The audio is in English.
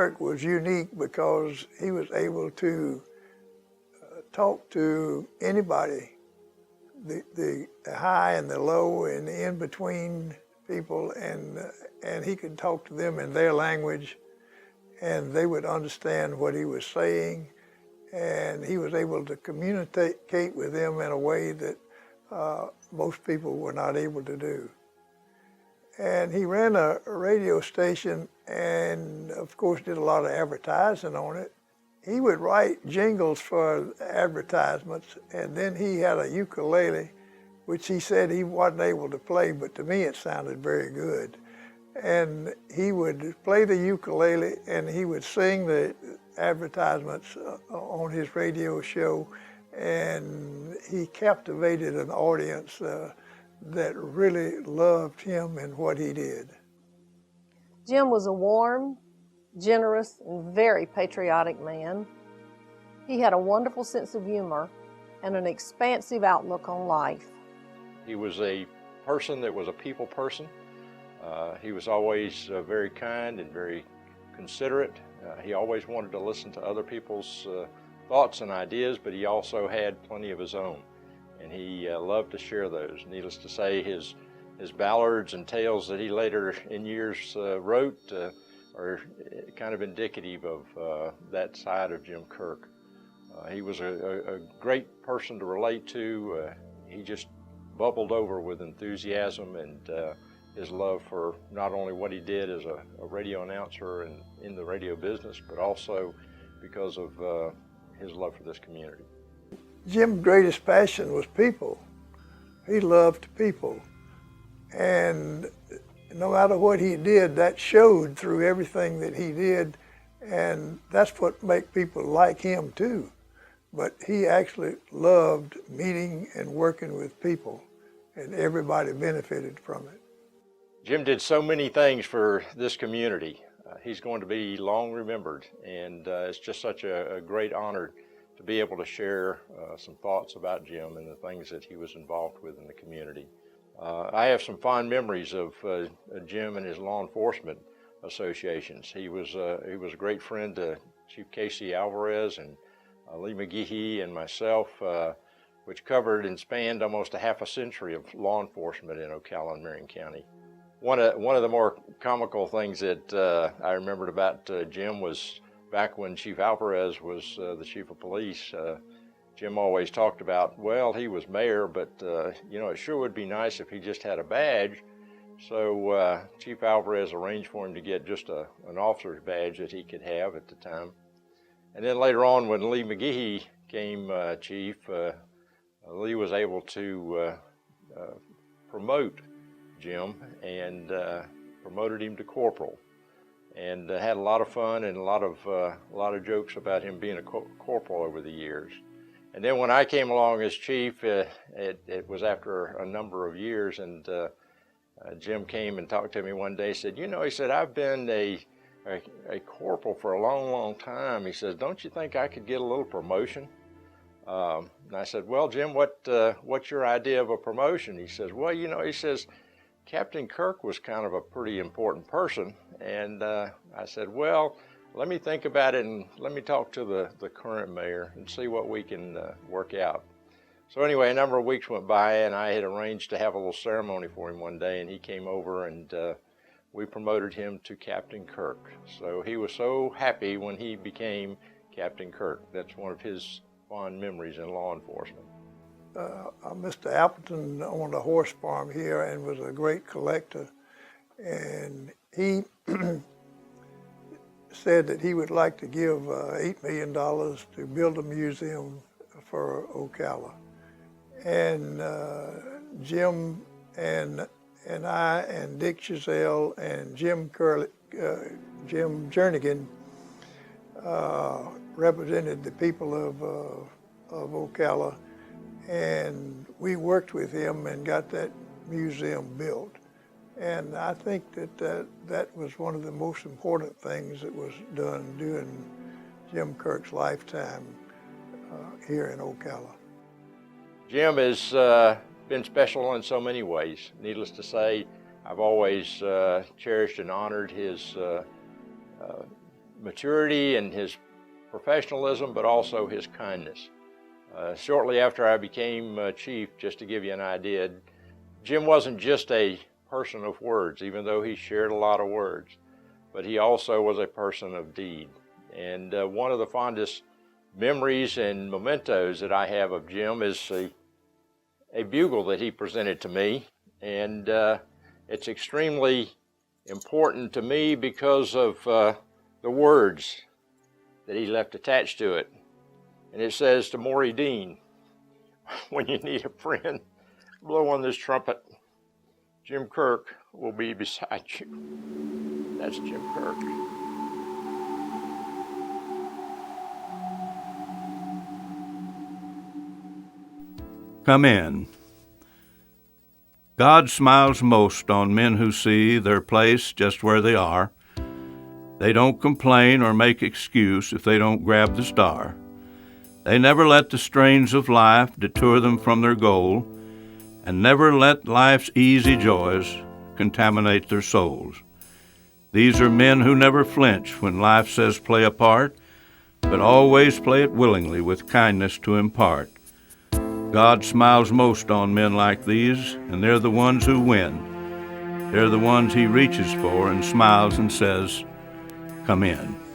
Kirk was unique because he was able to talk to anybody, the high and the low and the in-between people, and he could talk to them in their language, and they would understand what he was saying, and he was able to communicate with them in a way that most people were not able to do. And he ran a radio station and, of course, did a lot of advertising on it. He would write jingles for advertisements, and then he had a ukulele, which he said he wasn't able to play, but to me it sounded very good. And he would play the ukulele and he would sing the advertisements on his radio show, and he captivated an audience that really loved him and what he did. Jim was a warm, generous, and very patriotic man. He had a wonderful sense of humor and an expansive outlook on life. He was a person that was a people person. He was always very kind and very considerate. He always wanted to listen to other people's thoughts and ideas, but he also had plenty of his own, and he loved to share those. Needless to say, his ballads and tales that he later in years wrote are kind of indicative of that side of Jim Kirk. He was a great person to relate to. He just bubbled over with enthusiasm and his love for not only what he did as a radio announcer and in the radio business, but also because of his love for this community. Jim's greatest passion was people. He loved people. And no matter what he did, that showed through everything that he did, and that's what makes people like him too. But he actually loved meeting and working with people, and everybody benefited from it. Jim did so many things for this community. He's going to be long remembered, and it's just such a great honor to be able to share some thoughts about Jim and the things that he was involved with in the community. I have some fond memories of Jim and his law enforcement associations. He was a great friend to Chief Casey Alvarez and Lee McGehee and myself, which covered and spanned almost a half a century of law enforcement in Ocala and Marion County. One of the more comical things that I remembered about Jim was back when Chief Alvarez was the chief of police. Jim always talked about, well, he was mayor, but you know, it sure would be nice if he just had a badge. So Chief Alvarez arranged for him to get just an officer's badge that he could have at the time. And then later on, when Lee McGehee came chief, Lee was able to promote Jim and promoted him to corporal, and had a lot of fun and a lot of jokes about him being a corporal over the years. And then when I came along as chief, it was after a number of years, and Jim came and talked to me one day. Said, you know, he said, I've been a corporal for a long time. He says, don't you think I could get a little promotion? And I said, well, Jim, what's your idea of a promotion? He says, well, you know, he says, Captain Kirk was kind of a pretty important person. And I said, well, let me think about it and let me talk to the current mayor and see what we can work out. So anyway, a number of weeks went by, and I had arranged to have a little ceremony for him one day, and he came over, and we promoted him to Captain Kirk. So he was so happy when he became Captain Kirk. That's one of his fond memories in law enforcement. Mr. Appleton owned a horse farm here and was a great collector, and he said that he would like to give $8 million to build a museum for Ocala. And Jim and I and Dick Chazelle and Jim Jernigan represented the people of Ocala, and we worked with him and got that museum built. And I think that was one of the most important things that was done during Jim Kirk's lifetime here in Ocala. Jim has been special in so many ways. Needless to say, I've always cherished and honored his maturity and his professionalism, but also his kindness. Shortly after I became chief, just to give you an idea, Jim wasn't just a person of words, even though he shared a lot of words, but he also was a person of deed. And one of the fondest memories and mementos that I have of Jim is a bugle that he presented to me. And it's extremely important to me because of the words that he left attached to it. And it says to Maury Dean, when you need a friend, blow on this trumpet. Jim Kirk will be beside you. That's Jim Kirk. Come in. God smiles most on men who see their place just where they are. They don't complain or make excuse if they don't grab the star. They never let the strains of life detour them from their goal, and never let life's easy joys contaminate their souls. These are men who never flinch when life says play a part, but always play it willingly with kindness to impart. God smiles most on men like these, and they're the ones who win. They're the ones he reaches for and smiles and says, "Come in."